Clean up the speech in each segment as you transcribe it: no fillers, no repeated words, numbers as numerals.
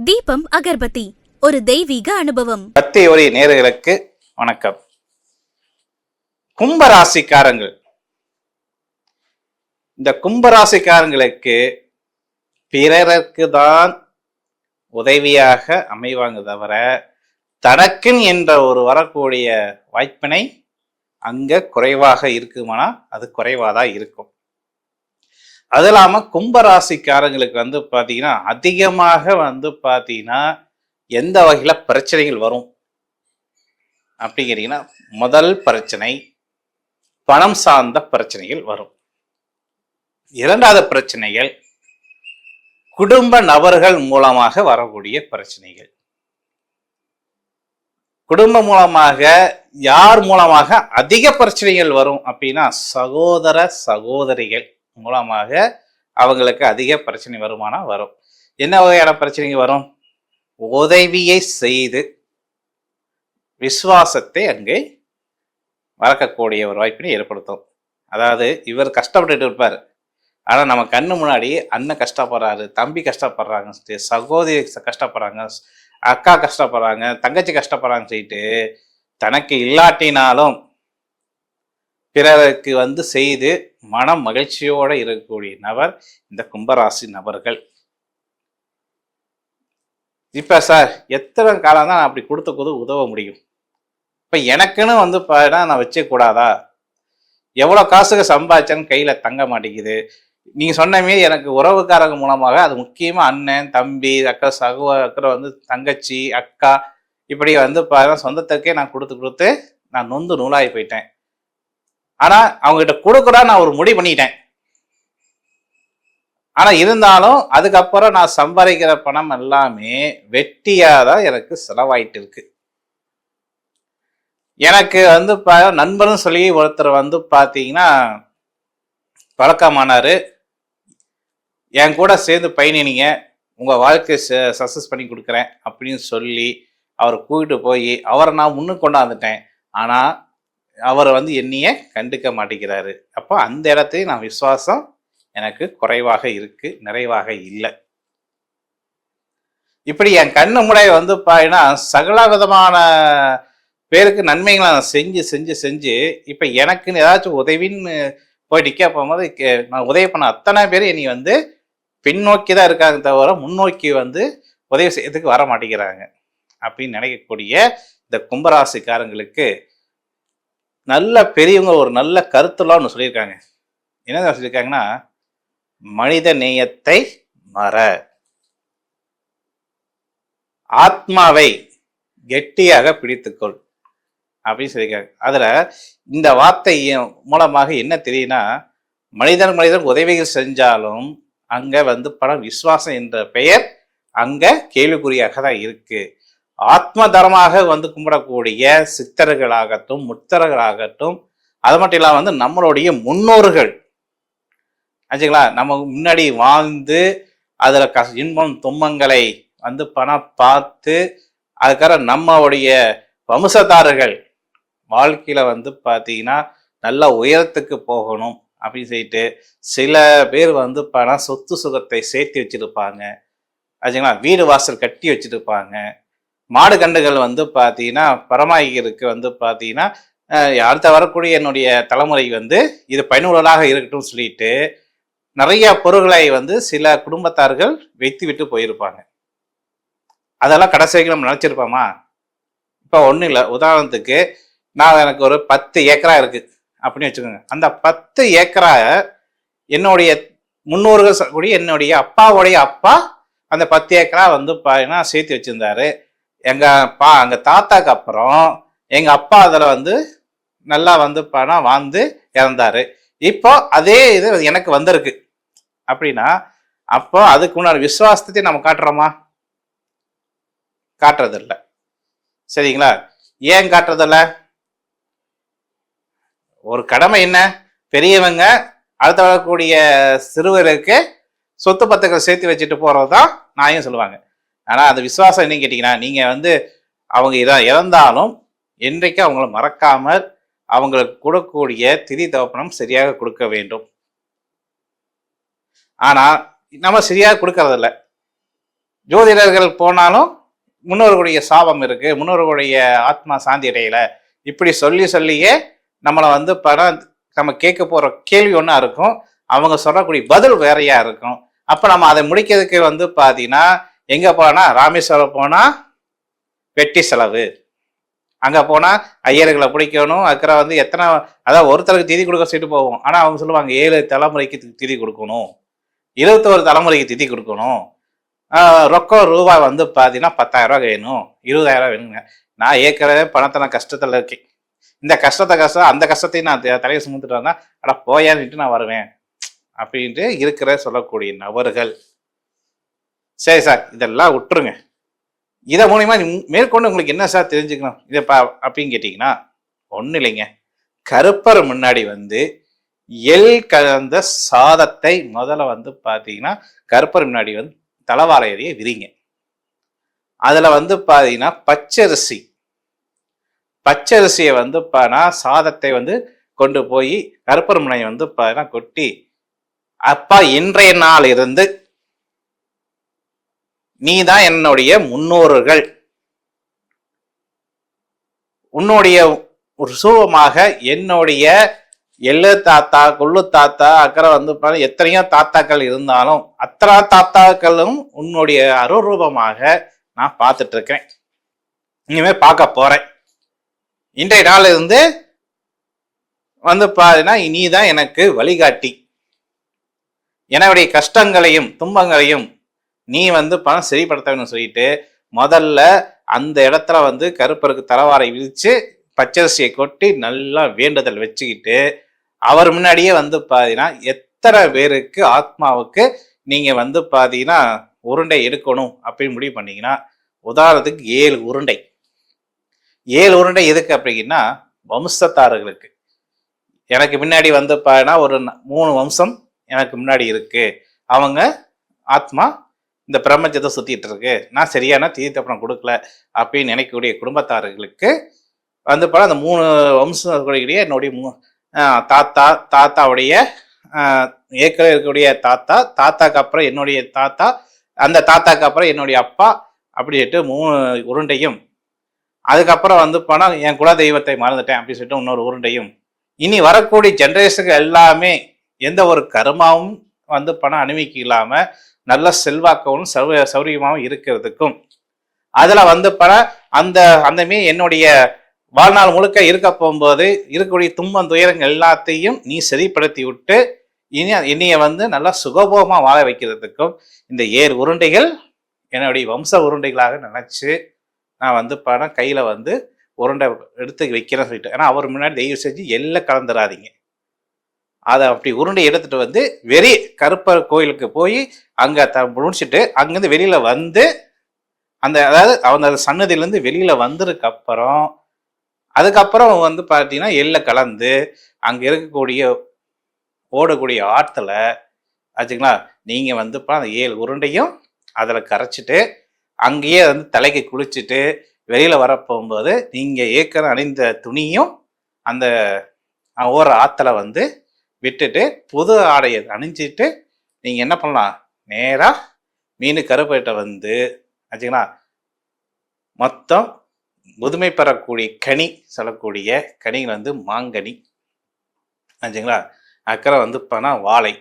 தீபம் அகர்பத்தி ஒரு தெய்வீக அனுபவம். பத்தி ஒளி நேயர்களுக்கு வணக்கம். கும்பராசிக்காரங்கள், இந்த கும்பராசிக்காரங்களுக்கு பிறருக்கு தான் உதவியாக அமைவாங்க தவிர தனக்குன்னு என்ற ஒரு வரக்கூடிய வாய்ப்பினை அங்க குறைவாக இருக்குமானா அது குறைவாதான் இருக்கும். அது இல்லாம கும்பராசிக்காரங்களுக்கு பாத்தீங்கன்னா அதிகமாக பாத்தீங்கன்னா எந்த வகையில பிரச்சனைகள் வரும் அப்படிங்கிறீங்கன்னா, முதல் பிரச்சனை பணம் சார்ந்த பிரச்சனைகள் வரும். இரண்டாவது பிரச்சனைகள் குடும்ப நபர்கள் மூலமாக வரக்கூடிய பிரச்சனைகள். குடும்பம் மூலமாக யார் மூலமாக அதிக பிரச்சனைகள் வரும் அப்படின்னா, சகோதர சகோதரிகள் மூலமாக அவங்களுக்கு அதிக பிரச்சனை வருமானா வரும். என்ன வகையான பிரச்சனைகள் வரும்? உதவியை செய்து விசுவாசத்தை அங்கே வளர்க்கக்கூடிய ஒரு வாய்ப்பினை ஏற்படுத்தும். அதாவது இவர் கஷ்டப்பட்டுட்டு இருப்பார், ஆனா நம்ம கண்ணு முன்னாடி அண்ணன் கஷ்டப்படுறாரு, தம்பி கஷ்டப்படுறாங்க, சகோதரி கஷ்டப்படுறாங்க, அக்கா கஷ்டப்படுறாங்க, தங்கச்சி கஷ்டப்படுறாங்கன்னு சொல்லிட்டு தனக்கு இல்லாட்டினாலும் பிறருக்கு செய்து மன மகிழ்ச்சியோட இருக்கக்கூடிய நபர் இந்த கும்பராசி நபர்கள். இப்ப சார் எத்தனை காலம் தான் நான் அப்படி கொடுத்து உதவ முடியும்? இப்ப எனக்குன்னு பாருன்னா நான் வச்சே கூடாதா? எவ்வளவு காசுக்கு சம்பாதிச்சேன்னு கையில தங்க மாட்டேங்குது. நீங்க சொன்ன மாரி எனக்கு உறவுக்காரங்க மூலமாக, அது முக்கியமா அண்ணன், தம்பி, அக்கா, சகோதர, தங்கச்சி, அக்கா, இப்படி பாருன்னா சொந்தத்துக்கே நான் கொடுத்து நான் நொந்து நூலாகி போயிட்டேன். ஆனா அவங்க கிட்ட கொடுக்குறா நான் ஒரு முடிவு பண்ணிட்டேன். ஆனா இருந்தாலும் அதுக்கப்புறம் நான் சம்பாதிக்கிற பணம் எல்லாமே வெட்டியாதான் எனக்கு செலவாயிட்டு இருக்கு. எனக்கு நண்பர்னு சொல்லி ஒருத்தர் பாத்தீங்கன்னா பழக்கமானாரு. என் கூட சேர்ந்து பயணினீங்க, உங்க வாழ்க்கையை சக்சஸ் பண்ணி கொடுக்குறேன் அப்படின்னு சொல்லி அவரை கூப்பிட்டு போய் அவரை நான் முன்னுக்கு கொண்டாந்துட்டேன். ஆனா அவர் என்னைய கண்டுக்க மாட்டேங்கிறாரு. அப்போ அந்த இடத்தையும் நான் விசுவாசம் எனக்கு குறைவாக இருக்கு, நிறைவாக இல்லை. இப்படி என் கண்ணு முறை பாத்தீங்கன்னா சகல விதமான பேருக்கு நன்மைகளை நான் செஞ்சு இப்ப எனக்குன்னு ஏதாச்சும் உதவின்னு போய் நிக்க போகும்போது நான் உதவி பண்ண அத்தனை பேர் என்னை பின்னோக்கி தான் இருக்காங்க தவிர முன்னோக்கி உதவி செய்யறதுக்கு வர மாட்டேங்கிறாங்க அப்படின்னு நினைக்கக்கூடிய இந்த கும்பராசிக்காரங்களுக்கு நல்ல பெரியவங்க ஒரு நல்ல கருத்துலாம் ஒன்று சொல்லியிருக்காங்க. என்ன சொல்லியிருக்காங்கன்னா, மனித நேயத்தை மற, ஆத்மாவை கெட்டியாக பிடித்துக்கொள் அப்படின்னு சொல்லியிருக்காங்க. அதுல இந்த வார்த்தை மூலமாக என்ன தெரியுதுன்னா, மனிதன் உதவிகள் செஞ்சாலும் அங்க பணம் விசுவாசம் என்ற பெயர் அங்க கேள்விக்குறியாக தான் இருக்கு. ஆத்ம தரமாக கும்பிடக்கூடிய சித்தர்களாகட்டும், முத்தர்களாகட்டும், அது மட்டும் இல்லாம நம்மளுடைய முன்னோர்கள் ஆச்சுங்களா, நம்ம முன்னாடி வாழ்ந்து அதுல இன்பம் துன்பங்களை பணம் பார்த்து அதுக்காக நம்மளுடைய வம்சதாரர்கள் வாழ்க்கையில பாத்தீங்கன்னா நல்ல உயரத்துக்கு போகணும் அப்படின்னு சொல்லிட்டு சில பேர் பணம் சொத்து சுகத்தை சேர்த்து வச்சிருப்பாங்க ஆச்சுங்களா, வீடு வாசல் கட்டி வச்சிருப்பாங்க, மாடு கண்டுகள் பாத்தீங்கன்னா பரமாயிருக்கு பாத்தீங்கன்னா அடுத்த வரக்கூடிய என்னுடைய தலைமுறை இது பயனுள்ளதாக இருக்கட்டும் சொல்லிட்டு நிறைய பொருட்களை சில குடும்பத்தார்கள் வைத்து விட்டு போயிருப்பாங்க. அதெல்லாம் கடைசி வரைக்கும் நம்ம நினைச்சிருப்போமா? இப்ப ஒண்ணும் இல்லை, உதாரணத்துக்கு எனக்கு ஒரு 10 ஏக்கரா இருக்கு அப்படின்னு வச்சுக்கோங்க. அந்த 10 ஏக்கரா என்னுடைய முன்னோர்கள் கூடிய என்னுடைய அப்பாவுடைய அப்பா அந்த 10 ஏக்கரா பாத்தீங்கன்னா சேர்த்து வச்சிருந்தாரு. எங்க தாத்தாக்கு அப்புறம் எங்க அப்பா அதுல நல்லா பணம் வாழ்ந்து இறந்தாரு. இப்போ அதே இது எனக்கு வந்திருக்கு அப்படின்னா, அப்போ அதுக்கு முன்னாடி விசுவாசத்தை நம்ம காட்டுறோமா? காட்டுறதில்ல. சரிங்களா? ஏன் காட்டுறதில்ல? ஒரு கடமை என்ன, பெரியவங்க அடுத்த வரக்கூடிய சிறுவருக்கு சொத்து பத்துக்கள் சேர்த்து வச்சுட்டு போறதுதான் நான் சொல்லுவாங்க. ஆனா அந்த விசுவாசம் என்ன கேட்டீங்கன்னா, நீங்க அவங்க இறந்தாலும் என்றைக்கு அவங்கள மறக்காமல் அவங்களுக்கு கொடுக்கக்கூடிய திதி தவப்பணம் சரியாக கொடுக்க வேண்டும். ஆனா நம்ம சரியாக கொடுக்கறதில்ல. ஜோதிடர்கள் போனாலும் முன்னோர்களுடைய சாபம் இருக்கு, முன்னோர்களுடைய ஆத்மா சாந்தி அடையல, இப்படி சொல்லியே நம்மளை வந்து பணம் நம்ம கேட்க போற கேள்வி ஒன்றா இருக்கும், அவங்க சொல்லக்கூடிய பதில் வேறையா இருக்கும். அப்ப நம்ம அதை முடிக்கிறதுக்கு வந்து பாத்தீங்கன்னா எங்க போனா, ராமேஸ்வரம் போனா வெட்டி செலவு, அங்க போனா ஐயர்களை பிடிக்கணும், அக்கறை வந்து எத்தனை, அதாவது ஒருத்தருக்கு திதி கொடுக்க சொல்லிட்டு போவோம், ஆனா அவங்க சொல்லுவாங்க 7 தலைமுறைக்கு திதி கொடுக்கணும், 21 தலைமுறைக்கு திதி கொடுக்கணும், ரொக்கம் ரூபாய் வந்து பாத்தீங்கன்னா 10,000 ரூபாய் வேணும், 20,000 வேணுங்க. நான் ஏற்கனவே பணத்தை நான் கஷ்டத்துல இருக்கேன், இந்த கஷ்டம் அந்த கஷ்டத்தையும் நான் தலையை சுமந்துட்டு வந்தா அட போயான்னுட்டு நான் வருவேன் அப்படின்ட்டு இருக்கிற சொல்லக்கூடிய நபர்கள். சரி சார், இதெல்லாம் விட்டுருங்க, இதை மூலியமா மேற்கொண்டு உங்களுக்கு என்ன சார் தெரிஞ்சுக்கணும் இதை அப்படின்னு கேட்டீங்கன்னா, ஒன்றும் இல்லைங்க. கருப்பர் முன்னாடி வந்து எள் கலந்த சாதத்தை முதல்ல வந்து பார்த்தீங்கன்னா கருப்பர் முன்னாடி வந்து தலவாரையறையை விரிங்க. அதுல வந்து பார்த்தீங்கன்னா பச்சரிசியை வந்து சாதத்தை வந்து கொண்டு போய் கருப்பர் முனை வந்து கொட்டி, அப்பா இன்றைய நாள் இருந்து நீதான் என்னுடைய முன்னோர்கள், உன்னுடைய ஒரு சூபமாக என்னுடைய எள்ளு தாத்தா கொள்ளு தாத்தா அக்கறை வந்து எத்தனையோ தாத்தாக்கள் இருந்தாலும் அத்தனை தாத்தாக்களும் உன்னுடைய அருரூபமாக நான் பார்த்துட்டு இருக்கேன், இனிமே பார்க்க போறேன். இன்றைய நாள் இருந்து வந்து பாருன்னா நீதான் எனக்கு வழிகாட்டி, என்னுடைய கஷ்டங்களையும் துன்பங்களையும் நீ வந்து சரிப்படுத்தணும்னு சொல்லிட்டு முதல்ல அந்த இடத்துல வந்து கருப்பருக்கு தலவாரை விரிச்சு பச்சரிசியை கொட்டி நல்லா வேண்டுதல் வச்சுக்கிட்டு அவர் முன்னாடியே வந்து பாத்தீங்கன்னா எத்தனை பேருக்கு ஆத்மாவுக்கு நீங்க வந்து பாத்தீங்கன்னா உருண்டை எடுக்கணும் அப்படின்னு முடிவு பண்ணீங்கன்னா, உதாரணத்துக்கு 7 உருண்டை. 7 உருண்டை எதுக்கு அப்படின்னா வம்சத்தார்களுக்கு. எனக்கு முன்னாடி வந்து பாத்தீங்கன்னா ஒரு 3 வம்சம் எனக்கு முன்னாடி இருக்கு, அவங்க ஆத்மா இந்த பிரபஞ்சத்தை சுத்திட்டு இருக்கு, நான் சரியான தீர்த்தப்பணம் கொடுக்கல அப்படின்னு நினைக்கக்கூடிய குடும்பத்தார்களுக்கு வந்து அந்த 3 வம்சங்களுடைய என்னுடைய தாத்தாவுடைய ஏற்கனவே இருக்கக்கூடிய தாத்தாக்கு அப்புறம் என்னுடைய தாத்தா, அந்த தாத்தாக்கு அப்புறம் என்னுடைய அப்பா, அப்படின்ட்டு 3 உருண்டையும், அதுக்கப்புறம் வந்து என் குல தெய்வத்தை மறந்துட்டேன் அப்படின்னு சொல்லிட்டு இன்னொரு உருண்டையும், இனி வரக்கூடிய ஜென்ரேஷனுக்கு எல்லாமே எந்த ஒரு கர்மாவும் வந்து அனுமதிக்க இல்லாம நல்ல செல்வாக்கவும் சௌரியமாகவும் இருக்கிறதுக்கும், அதுல வந்து அந்தமே என்னுடைய வாழ்நாள் முழுக்க இருக்க போகும்போது இருக்கக்கூடிய துன்பம் துயரங்கள் எல்லாத்தையும் நீ சரிப்படுத்தி விட்டு என்னைய வந்து நல்லா சுகபோகமா வாழ வைக்கிறதுக்கும் இந்த 7 உருண்டைகள் என்னுடைய வம்ச உருண்டைகளாக நினைச்சு நான் வந்து கையில வந்து உருண்டை எடுத்து வைக்கிறேன்னு சொல்லிட்டு, ஏன்னா அவர் முன்னாடி தயவு செஞ்சு எல்லாம் கலந்துடாதீங்க. அதை அப்படி உருண்டை எடுத்துட்டு வந்து கருப்பர் கோயிலுக்கு போய் அங்க முடிச்சுட்டு அங்கிருந்து வெளியில வந்து அதாவது அவங்க சன்னதியிலேருந்து வெளியில வந்ததுக்கு அப்புறம் அதுக்கப்புறம் வந்து பார்த்தீங்கன்னா எள்ளை கலந்து அங்க இருக்கக்கூடிய ஓடக்கூடிய ஆற்றுல ஆச்சுங்களா, நீங்க வந்து அந்த 7 உருண்டையும் அதில் கரைச்சிட்டு அங்கேயே வந்து தலைக்கு குளிச்சுட்டு வெளியில வர போகும்போது நீங்க ஏற்கனவே அணிந்த துணியும் அந்த ஓர ஆற்றுல வந்து விட்டுட்டு புது ஆடையை அணிஞ்சிட்டு நீங்க என்ன பண்ணலாம், நேரா மீன் கருப்பைட்ட வந்து ஆச்சுங்களா, மொத்தம் முதுமை பெறக்கூடிய கனி சொல்லக்கூடிய கனிகள் வந்து மாங்கனி ஆச்சுங்களா, அக்கறை வந்து வாழை,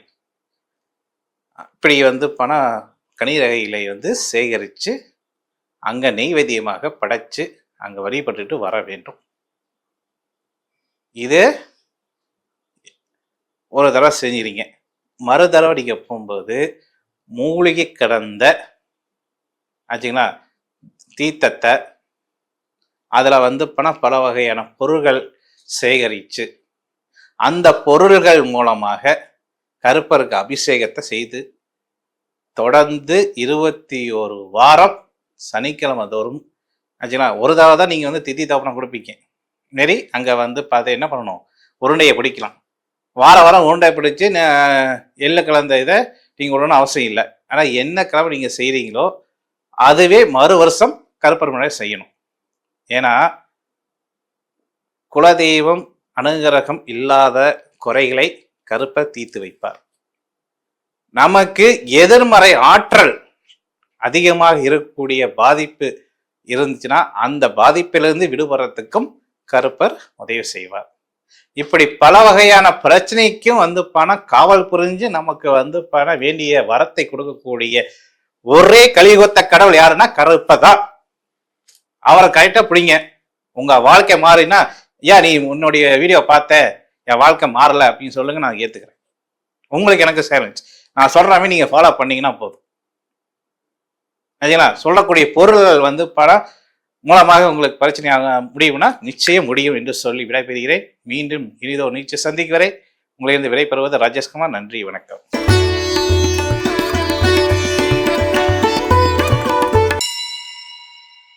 இப்படி வந்து கனி ரகைகளை வந்து சேகரித்து அங்கே நெய்வேத்தியமாக படைச்சு அங்கே வழிபட்டுட்டு வர வேண்டும். இது ஒரு தடவை செஞ்சிருங்க. மறு தடவை நீங்கள் போகும்போது மூலிகை கடந்த ஆச்சுங்களா தீர்த்தத்தை அதில் வந்து பல வகையான பொருள்கள் சேகரித்து அந்த பொருள்கள் மூலமாக கருப்பருக்கு அபிஷேகத்தை செய்து தொடர்ந்து 21 வாரம் சனிக்கிழமை தோறும் ஆச்சுங்களா, ஒரு தடவை தான் நீங்கள் வந்து திதி தவணம் கொடுப்பீங்க. மாரி அங்கே வந்து பார்த்து என்ன பண்ணணும், உருண்டையை பிடிக்கலாம். வாரம் உருண்டை பிடிச்சி எள்ளு கலந்த இதை நீங்கள் விடணும் அவசியம் இல்லை. ஆனால் என்ன கிழமை நீங்கள் செய்கிறீங்களோ அதுவே மறு வருஷம் கருப்பர் முன்னாடி செய்யணும். ஏன்னா குலதெய்வம் அனுகிரகம் இல்லாத குறைகளை கருப்பர் தீர்த்து வைப்பார். நமக்கு எதிர்மறை ஆற்றல் அதிகமாக இருக்கக்கூடிய பாதிப்பு இருந்துச்சுன்னா அந்த பாதிப்பிலிருந்து விடுபடுறதுக்கும் கருப்பர் உதவி செய்வார். இப்படி பல வகையான பிரச்சனைக்கும் பணம் காவல் புரிஞ்சு நமக்கு பணம் வேண்டிய வரத்தை கொடுக்கக்கூடிய ஒரே கலியுகத்த கடவுள் யாருன்னா கருப்பர் தான். அவரை கரெக்டா பிடிங்க. உங்க வாழ்க்கை மாறினா, ஏன் நீ உன்னுடைய வீடியோ பார்த்த என் வாழ்க்கை மாறல அப்படின்னு சொல்லுங்க, நான் ஏத்துக்கிறேன். உங்களுக்கு எனக்கு சேலஞ்ச். நான் சொல்றாமே நீங்க ஃபாலோ பண்ணீங்கன்னா போதும். சரிங்களா? சொல்லக்கூடிய பொருள்கள் பணம் மூலமாக உங்களுக்கு பிரச்சனையாக முடியும்னா நிச்சயம் முடியும் என்று சொல்லி விடைபெறுகிறேன். மீண்டும் இனிதோ நீச்சல் சந்திக்கிறேன். உங்களிடம் விடைபெறுவது ராஜேஷ்குமார். நன்றி, வணக்கம்.